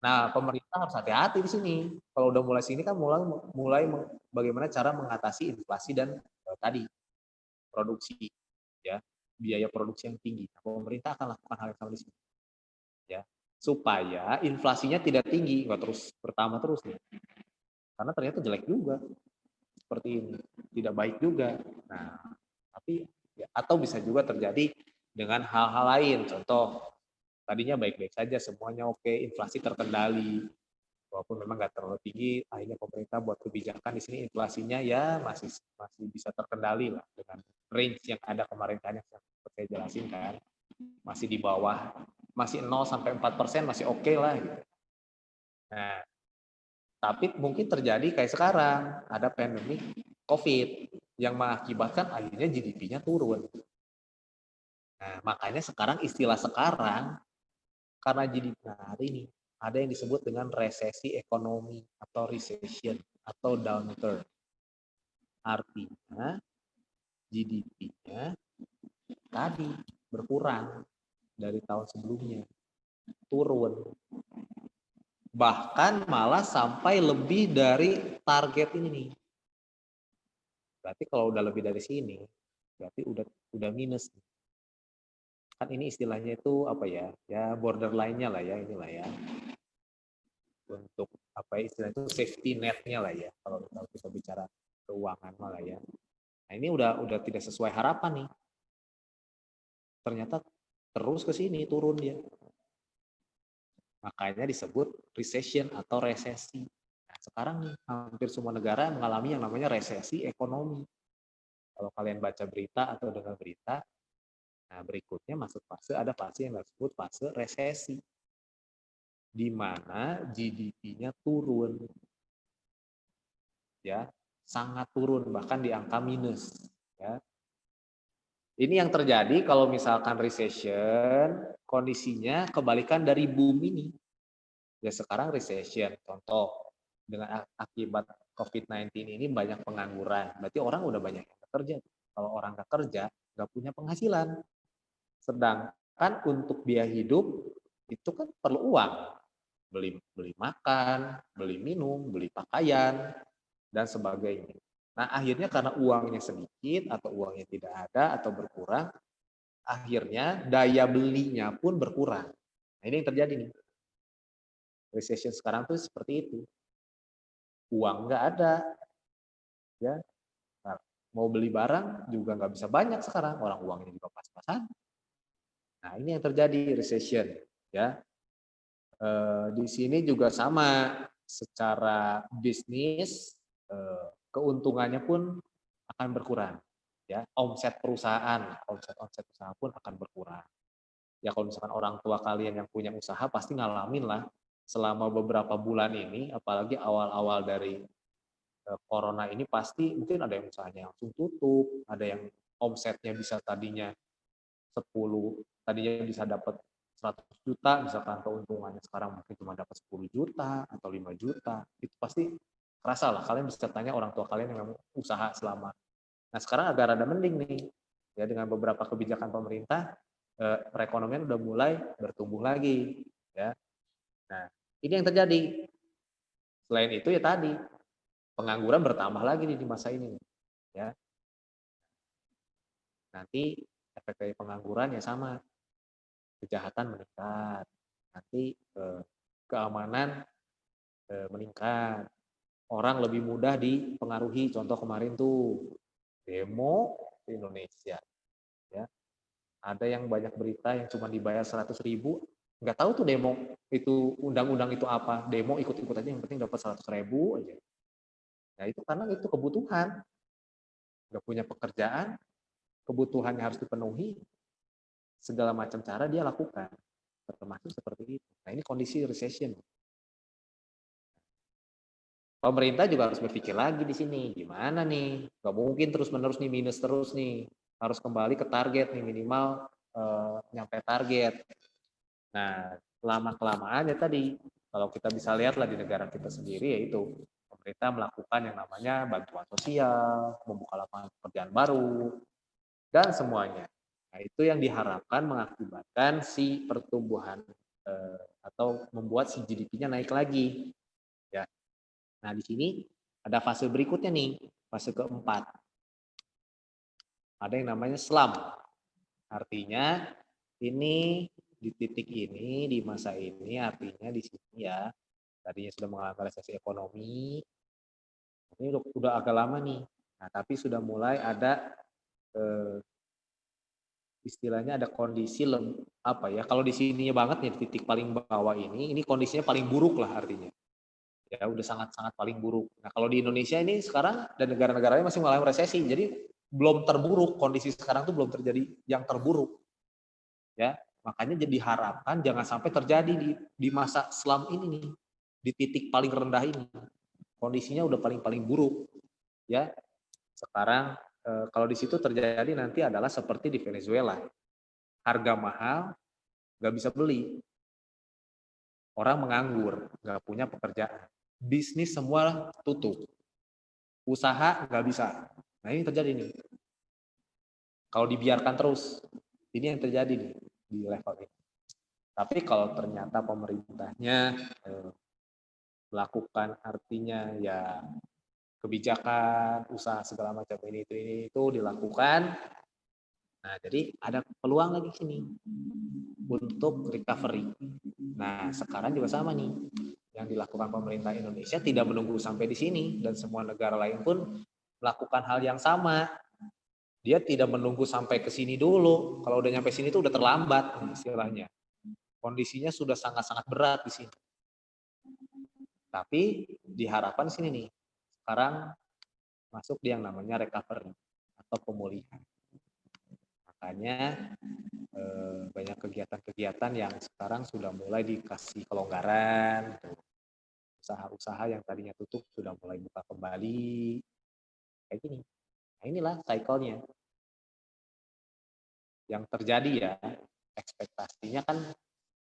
Nah, pemerintah harus hati-hati di sini. Kalau udah mulai sini kan mulai bagaimana cara mengatasi inflasi dan tadi produksi, ya, biaya produksi yang tinggi. Nah, pemerintah akan lakukan hal yang sama di sini, ya, supaya inflasinya tidak tinggi, nggak terus bertambah terus nih. Karena ternyata jelek juga seperti ini, tidak baik juga. Nah, tapi ya, atau bisa juga terjadi dengan hal-hal lain. Contoh, tadinya baik-baik saja, semuanya oke, inflasi terkendali, walaupun memang nggak terlalu tinggi, akhirnya pemerintah buat kebijakan di sini inflasinya ya masih bisa terkendali lah dengan range yang ada kemarin kan yang saya jelasin kan, masih di bawah, masih 0 sampai 4% masih oke lah gitu. Nah, tapi mungkin terjadi kayak sekarang ada pandemi COVID yang mengakibatkan akhirnya GDP-nya turun. Nah, makanya sekarang istilah sekarang karena GDP hari ini ada yang disebut dengan resesi ekonomi atau recession atau downturn. Artinya GDP-nya tadi berkurang dari tahun sebelumnya, turun. Bahkan malah sampai lebih dari target ini nih. Berarti kalau udah lebih dari sini, berarti udah minus. Kan ini istilahnya itu apa ya? Ya borderline-nya lah ya, inilah ya. Untuk apa istilah itu safety net-nya lah ya, kalau kita bicara keuangan malah ya. Nah, ini udah tidak sesuai harapan nih. Ternyata terus ke sini turun dia. Makanya disebut recession atau resesi. Nah, sekarang nih hampir semua negara mengalami yang namanya resesi ekonomi. Kalau kalian baca berita atau dengar berita, nah berikutnya masuk ada fase yang disebut fase resesi, di mana GDP-nya turun, ya, sangat turun, bahkan di angka minus. Ya. Ini yang terjadi kalau misalkan recession, kondisinya kebalikan dari boom ini. Ya sekarang recession, contoh, dengan akibat COVID-19 ini banyak pengangguran, berarti orang udah banyak yang bekerja. Kalau orang nggak kerja, nggak punya penghasilan. Sedangkan untuk biaya hidup, itu kan perlu uang. Beli makan, beli minum, beli pakaian, dan sebagainya. Nah akhirnya karena uangnya sedikit, atau uangnya tidak ada, atau berkurang, akhirnya daya belinya pun berkurang. Nah ini yang terjadi nih. Recession sekarang tuh seperti itu. Uang nggak ada, ya. Nah, mau beli barang juga nggak bisa banyak sekarang. Orang uangnya juga pas-pasan. Nah ini yang terjadi recession, ya. Di sini juga sama, secara bisnis keuntungannya pun akan berkurang, ya. Omset perusahaan pun akan berkurang. Ya kalau misalkan orang tua kalian yang punya usaha pasti ngalamin lah selama beberapa bulan ini, apalagi awal-awal dari corona ini, pasti mungkin ada yang usahanya langsung tutup, ada yang omsetnya bisa tadinya 10, tadinya bisa dapat 100 juta misalkan, keuntungannya sekarang mungkin cuma dapat 10 juta atau 5 juta. Itu pasti kerasa lah, kalian bisa tanya orang tua kalian yang memang usaha selama. Nah sekarang agak rada mending nih, ya dengan beberapa kebijakan pemerintah, perekonomian udah mulai bertumbuh lagi, ya. Nah ini yang terjadi. Selain itu ya tadi, pengangguran bertambah lagi nih di masa ini, ya. Nanti efek dari pengangguran ya sama, kejahatan meningkat, nanti keamanan meningkat, orang lebih mudah dipengaruhi. Contoh kemarin tuh demo di Indonesia, ya. Ada yang banyak berita yang cuma dibayar 100.000, nggak tahu tuh demo itu, undang-undang itu apa, demo ikut-ikut aja yang penting dapat 100.000 aja. Nah itu karena itu kebutuhan, nggak punya pekerjaan, kebutuhannya harus dipenuhi, segala macam cara dia lakukan, termasuk seperti itu. Nah ini kondisi recession. Pemerintah juga harus berpikir lagi di sini, gimana nih, nggak mungkin terus-menerus nih minus terus nih, harus kembali ke target nih, minimal nyampe target. Nah lama-kelamaan ya tadi, kalau kita bisa lihat lah di negara kita sendiri, yaitu pemerintah melakukan yang namanya bantuan sosial, membuka lapangan pekerjaan baru, dan semuanya. Nah itu yang diharapkan mengakibatkan si pertumbuhan atau membuat si GDP-nya naik lagi, ya. Nah, di sini ada fase berikutnya nih, fase keempat. Ada yang namanya slump. Artinya ini di titik ini, di masa ini, artinya di sini ya, tadinya sudah mengalami resesi ekonomi, ini udah agak lama nih. Nah, tapi sudah mulai ada istilahnya ada kondisi apa ya? Kalau di sininya banget nih, di titik paling bawah ini kondisinya paling buruk lah artinya. Ya udah sangat-sangat paling buruk. Nah kalau di Indonesia ini sekarang dan negara-negara lain masih mengalami resesi, jadi belum terburuk, kondisi sekarang tuh belum terjadi yang terburuk, ya. Makanya jadi harapkan jangan sampai terjadi di masa slump ini nih, di titik paling rendah ini, kondisinya udah paling buruk, ya. Sekarang kalau di situ terjadi nanti adalah seperti di Venezuela, harga mahal, nggak bisa beli, orang menganggur, nggak punya pekerjaan, bisnis semua tutup, usaha nggak bisa. Nah ini terjadi nih. Kalau dibiarkan terus, ini yang terjadi nih di level ini. Tapi kalau ternyata pemerintahnya melakukan artinya ya kebijakan, usaha segala macam ini itu dilakukan. Nah jadi ada peluang lagi sini untuk recovery. Nah sekarang juga sama nih, yang dilakukan pemerintah Indonesia tidak menunggu sampai di sini, dan semua negara lain pun melakukan hal yang sama. Dia tidak menunggu sampai ke sini dulu. Kalau udah nyampe sini tuh udah terlambat istilahnya. Kondisinya sudah sangat-sangat berat di sini. Tapi diharapkan sini nih, sekarang masuk di yang namanya recovery atau pemulihan. Makanya banyak kegiatan-kegiatan yang sekarang sudah mulai dikasih kelonggaran. Usaha-usaha yang tadinya tutup sudah mulai buka kembali. kayak gini. Nah, inilah cycle-nya yang terjadi ya. Ekspektasinya kan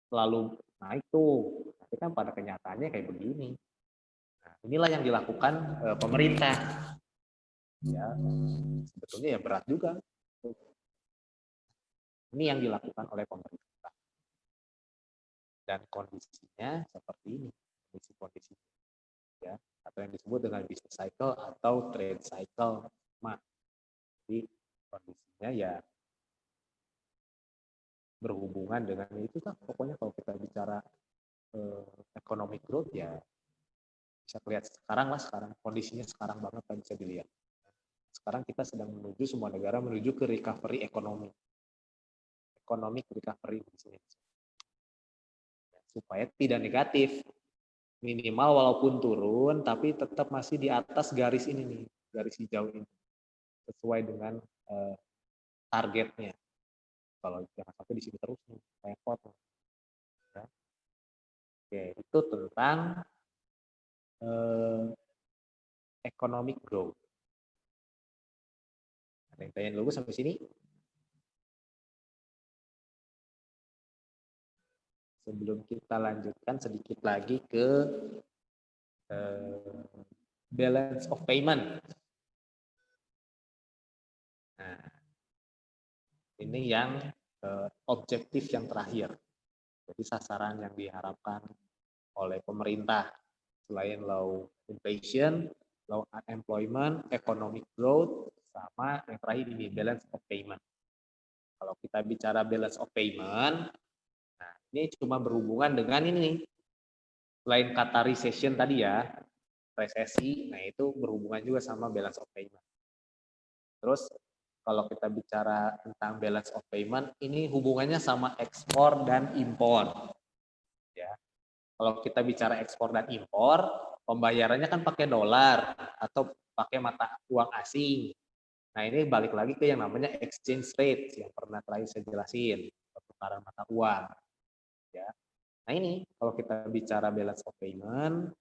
selalu naik tuh, tapi kan pada kenyataannya kayak begini. Nah, inilah yang dilakukan pemerintah. Ya, sebetulnya ya berat juga. Ini yang dilakukan oleh pemerintah. Dan kondisinya seperti ini, kondisi-kondisi ya, atau yang disebut dengan business cycle atau trade cycle. Jadi kondisinya ya berhubungan dengan itu kan, pokoknya kalau kita bicara economic growth ya bisa kelihatan sekarang kondisinya sekarang banget kan bisa dilihat. Sekarang kita sedang menuju, semua negara menuju ke recovery ekonomi, economic recovery di sini. Supaya tidak negatif, minimal walaupun turun tapi tetap masih di atas garis ini nih, garis hijau ini, sesuai dengan targetnya. Kalau jangan sampai di sini terus nih, repot. Ya. Oke, itu tentang economic growth. Ada yang tanya dulu sampai sini? Sebelum kita lanjutkan sedikit lagi ke balance of payment. Nah, ini yang objektif yang terakhir. Jadi sasaran yang diharapkan oleh pemerintah selain low inflation, low unemployment, economic growth, sama yang terakhir ini balance of payment. Kalau kita bicara balance of payment, nah ini cuma berhubungan dengan ini. Selain kata recession tadi ya, resesi, nah itu berhubungan juga sama balance of payment. Terus kalau kita bicara tentang balance of payment, ini hubungannya sama ekspor dan impor. Ya. Kalau kita bicara ekspor dan impor, pembayarannya kan pakai dolar atau pakai mata uang asing. Nah ini balik lagi ke yang namanya exchange rate yang pernah terakhir saya jelasin, pertukaran mata uang. Ya. Nah ini kalau kita bicara balance of payment,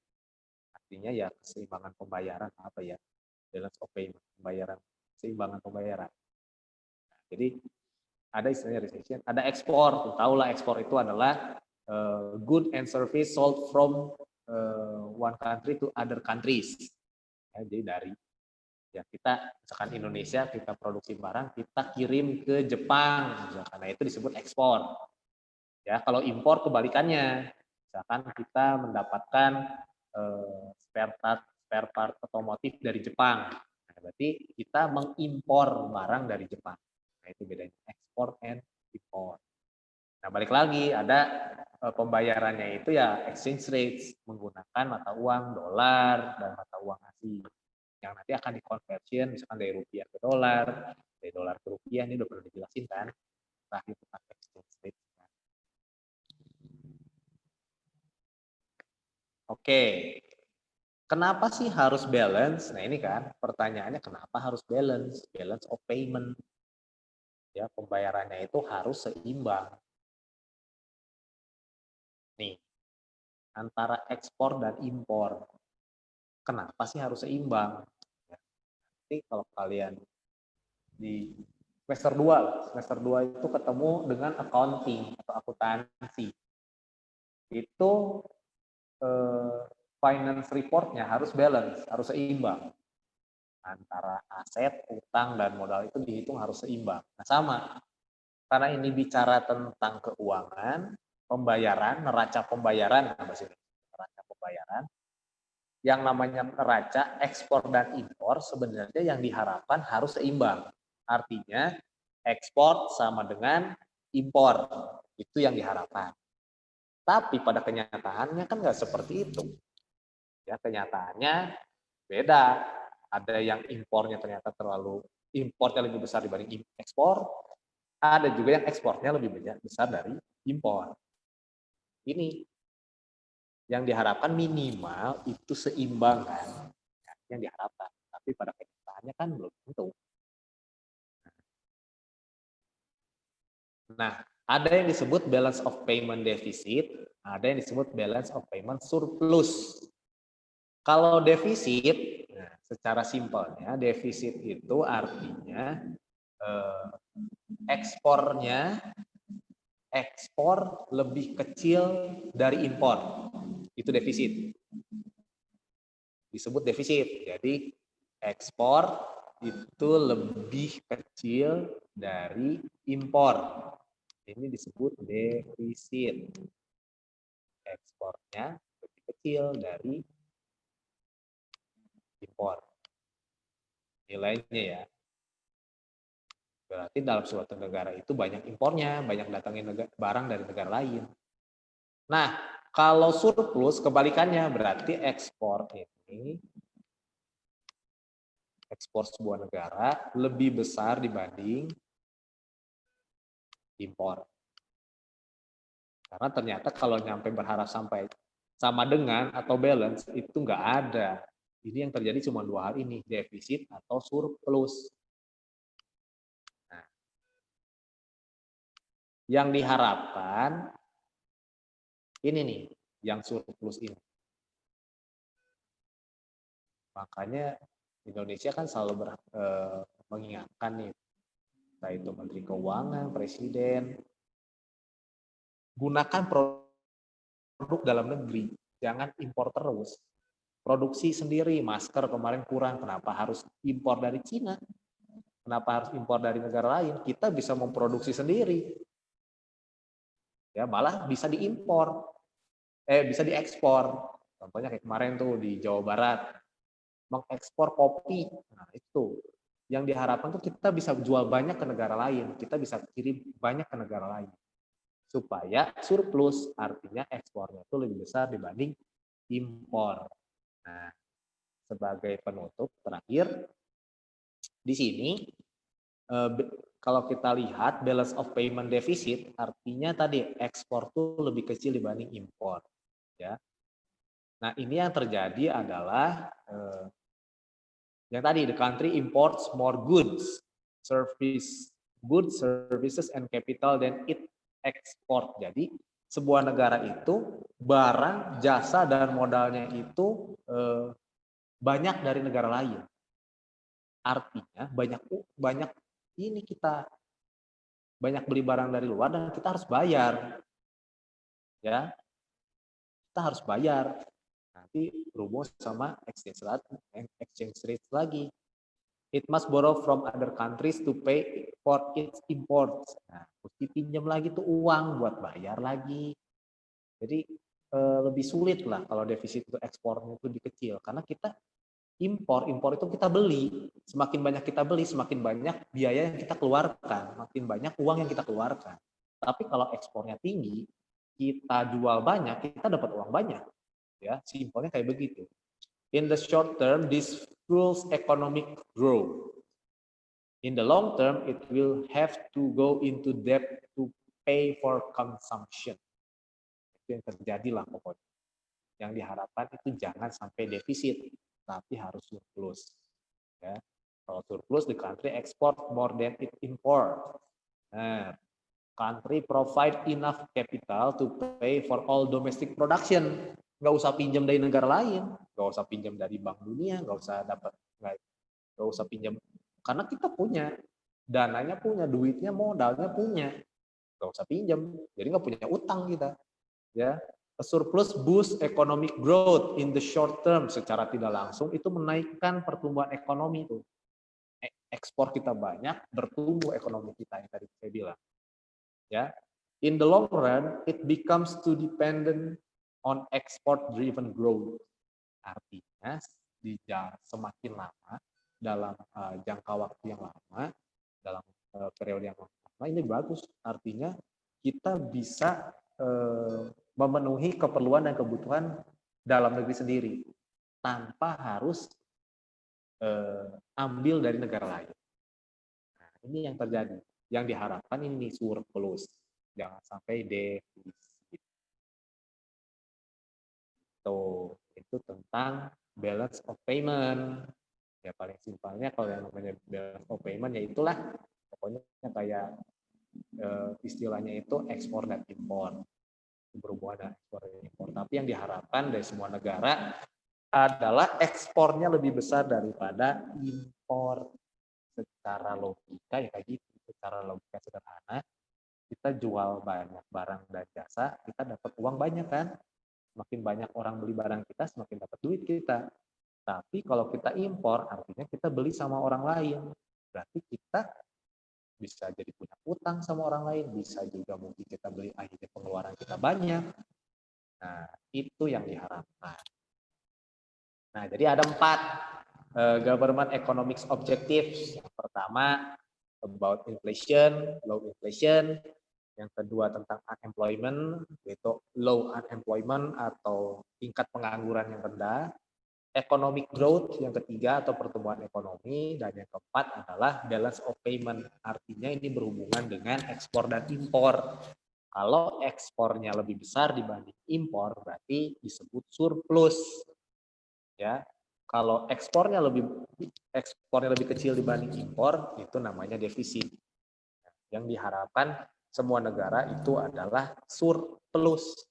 artinya ya keseimbangan pembayaran apa ya? Balance of payment, pembayaran, keseimbangan pembayaran. Nah, jadi ada istilahnya recession, ada ekspor. Tahu lah ekspor itu adalah good and service sold from one country to other countries. Ya, jadi dari ya kita misalkan Indonesia kita produksi barang kita kirim ke Jepang, misalkan, nah itu disebut ekspor. Ya kalau impor kebalikannya, misalkan kita mendapatkan spare part otomotif dari Jepang, nah, berarti kita mengimpor barang dari Jepang. Nah itu bedanya ekspor and impor. Nah balik lagi ada pembayarannya itu ya exchange rates menggunakan mata uang dolar dan mata uang asing yang nanti akan dikonversion misalkan dari rupiah ke dolar, dari dolar ke rupiah, ini udah pernah dijelasin kan terakhir tentang exchange rate. Oke, kenapa sih harus balance? Nah ini kan pertanyaannya kenapa harus balance? Balance of payment. Ya pembayarannya itu harus seimbang. Nih, antara ekspor dan impor. Kenapa sih harus seimbang? Ya, nanti kalau kalian di semester 2 itu ketemu dengan accounting atau akuntansi. Itu finance reportnya harus balance, harus seimbang. Antara aset, utang, dan modal itu dihitung harus seimbang. Nah sama, karena ini bicara tentang keuangan, pembayaran, neraca pembayaran, neraca pembayaran, yang namanya neraca ekspor dan impor sebenarnya yang diharapkan harus seimbang. Artinya ekspor sama dengan impor, itu yang diharapkan. Tapi pada kenyataannya kan nggak seperti itu. Ya kenyataannya beda. Ada yang impornya ternyata impornya lebih besar dibanding ekspor. Ada juga yang ekspornya lebih besar dari impor. Ini yang diharapkan minimal itu seimbang kan, yang diharapkan. Tapi pada kenyataannya kan belum tentu. Nah, ada yang disebut balance of payment deficit, ada yang disebut balance of payment surplus. Kalau defisit, nah Secara simpelnya defisit itu artinya ekspor lebih kecil dari impor. Itu defisit. Disebut defisit. Jadi ekspor itu lebih kecil dari impor. Ini disebut defisit. Ekspornya lebih kecil dari impor. Nilainya ya. Berarti dalam suatu negara itu banyak impornya, banyak datangin barang dari negara lain. Nah, kalau surplus kebalikannya, berarti ekspor sebuah negara lebih besar dibanding impor. Karena ternyata kalau nyampe berharap sampai sama dengan atau balance, itu nggak ada. Ini yang terjadi cuma dua hal ini, defisit atau surplus. Nah, yang diharapkan ini nih, yang surplus ini. Makanya Indonesia kan selalu mengingatkan nih, entah itu Menteri Keuangan, Presiden, gunakan produk dalam negeri, jangan impor terus. Produksi sendiri, masker kemarin kurang, kenapa harus impor dari Cina? Kenapa harus impor dari negara lain? Kita bisa memproduksi sendiri. Ya, malah bisa diimpor. Bisa diekspor. Contohnya kayak kemarin tuh di Jawa Barat, mengekspor kopi. Nah, itu yang diharapkan tuh kita bisa jual banyak ke negara lain, kita bisa kirim banyak ke negara lain supaya surplus, artinya ekspornya itu lebih besar dibanding impor. Nah, sebagai penutup terakhir di sini kalau kita lihat balance of payment deficit, artinya tadi ekspor tuh lebih kecil dibanding impor, ya. Nah, ini yang terjadi adalah yang tadi, the country imports more goods, services, and capital than it export. Jadi, sebuah negara itu barang, jasa, dan modalnya itu banyak dari negara lain. Artinya banyak ini kita banyak beli barang dari luar dan kita harus bayar, ya. Kita harus bayar. Nanti rumus sama exchange rate lagi. It must borrow from other countries to pay for its imports. Nah, mesti pinjam lagi tuh uang buat bayar lagi. Jadi lebih sulit lah kalau defisit itu ekspornya itu lebih kecil. Karena kita impor itu kita beli. Semakin banyak kita beli, semakin banyak biaya yang kita keluarkan. Makin banyak uang yang kita keluarkan. Tapi kalau ekspornya tinggi, kita jual banyak, kita dapat uang banyak. Ya, simpelnya kayak begitu. In the short term, this fuels economic growth. In the long term, it will have to go into debt to pay for consumption. Itu yang terjadi lah pokoknya. Yang diharapkan itu jangan sampai defisit, tapi harus surplus. Ya. Kalau surplus, the country export more than it import. Nah, country provide enough capital to pay for all domestic production. Nggak usah pinjam dari negara lain, nggak usah pinjam dari Bank Dunia, nggak usah pinjam, karena kita punya dananya, punya duitnya, modalnya punya, nggak usah pinjam, jadi nggak punya utang kita, ya. A surplus boost economic growth in the short term, secara tidak langsung itu menaikkan pertumbuhan ekonomi itu. Ekspor kita banyak, bertumbuh ekonomi kita yang tadi saya bilang, ya. In the long run, it becomes too dependent on export-driven growth. Artinya, semakin lama, dalam jangka waktu yang lama, dalam periode yang lama, ini bagus. Artinya, kita bisa memenuhi keperluan dan kebutuhan dalam negeri sendiri, tanpa harus ambil dari negara lain. Nah, ini yang terjadi. Yang diharapkan ini surplus. Jangan sampai defisit. Itu tentang balance of payment. Ya paling simpelnya kalau yang namanya balance of payment ya itulah pokoknya kayak istilahnya itu ekspor dan impor, berhubungan dengan ekspor dan impor. Tapi yang diharapkan dari semua negara adalah ekspornya lebih besar daripada impor. Secara logika ya kayak gitu, secara logika sederhana, kita jual banyak barang dan jasa, kita dapat uang banyak kan? Semakin banyak orang beli barang kita, semakin dapat duit kita. Tapi kalau kita impor, artinya kita beli sama orang lain. Berarti kita bisa jadi punya utang sama orang lain, bisa juga mungkin kita beli akhirnya pengeluaran kita banyak. Nah, itu yang diharapkan. Nah, jadi ada 4 government economics objectives. Yang pertama, about inflation, low inflation. Yang kedua tentang unemployment, yaitu low unemployment atau tingkat pengangguran yang rendah. Economic growth yang ketiga atau pertumbuhan ekonomi, dan yang keempat adalah balance of payment. Artinya ini berhubungan dengan ekspor dan impor. Kalau ekspornya lebih besar dibanding impor, berarti disebut surplus. Ya, kalau ekspornya lebih kecil dibanding impor, itu namanya defisit. Yang diharapkan semua negara itu adalah surplus.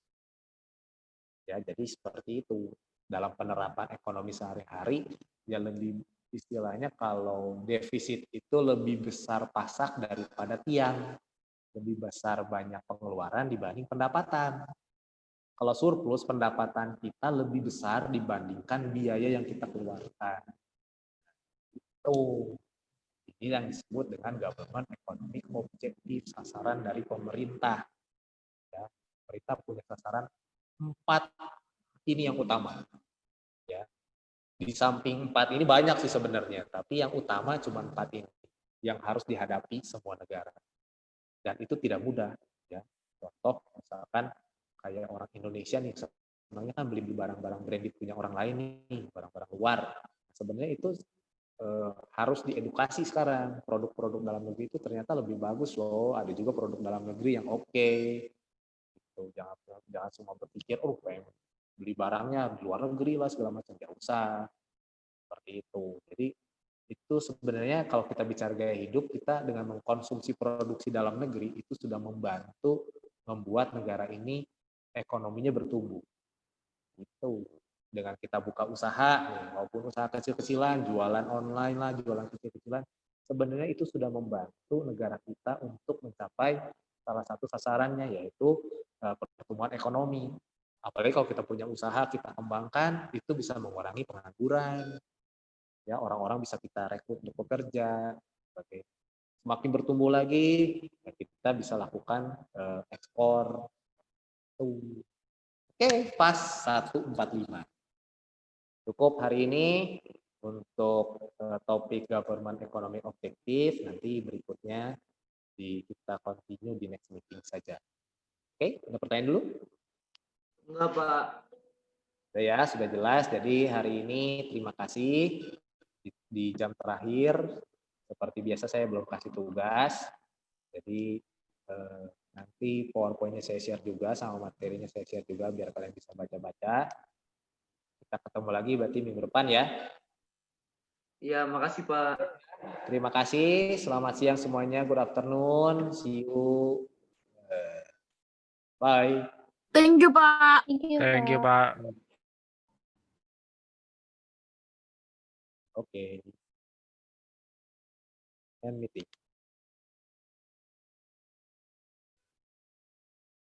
Ya, jadi seperti itu. Dalam penerapan ekonomi sehari-hari, ya lebih istilahnya kalau defisit itu lebih besar pasak daripada tiang, lebih besar banyak pengeluaran dibanding pendapatan. Kalau surplus, pendapatan kita lebih besar dibandingkan biaya yang kita keluarkan. Itu ini yang disebut dengan government economic objective, sasaran dari pemerintah. Ya, pemerintah punya sasaran 4 ini yang utama. Ya, di samping 4 ini banyak sih sebenarnya, tapi yang utama cuma 4 ini yang harus dihadapi semua negara. Dan itu tidak mudah. Ya, contoh misalkan kayak orang Indonesia nih, sebenarnya kan beli barang-barang branded punya orang lain nih, barang-barang luar. Sebenarnya itu harus diedukasi sekarang. Produk-produk dalam negeri itu ternyata lebih bagus loh. Ada juga produk dalam negeri yang oke. Gitu. Jangan cuma berpikir, pengen beli barangnya di luar negeri lah segala macam. Nggak usah seperti itu. Jadi itu sebenarnya kalau kita bicara gaya hidup, kita dengan mengkonsumsi produksi dalam negeri itu sudah membantu membuat negara ini ekonominya bertumbuh. Itu dengan kita buka usaha, maupun usaha kecil-kecilan, jualan online lah, jualan kecil-kecilan, sebenarnya itu sudah membantu negara kita untuk mencapai salah satu sasarannya, yaitu pertumbuhan ekonomi. Apalagi kalau kita punya usaha, kita kembangkan, itu bisa mengurangi pengangguran, ya orang-orang bisa kita rekrut untuk bekerja. Semakin bertumbuh lagi, ya kita bisa lakukan ekspor. Oke, pas 145. Cukup hari ini untuk topik government economic objective. Nanti berikutnya kita continue di next meeting saja. Oke, ada pertanyaan dulu? Enggak, Pak. Sudah ya, sudah jelas. Jadi hari ini terima kasih. Di jam terakhir, seperti biasa saya belum kasih tugas. Jadi nanti PowerPoint-nya saya share juga, sama materinya saya share juga, biar kalian bisa baca-baca. Kita ketemu lagi berarti minggu depan ya. Iya, makasih Pak. Terima kasih. Selamat siang semuanya. Good afternoon. See you. Bye. Thank you, Pak. Thank you, Pak. Oke. End meeting.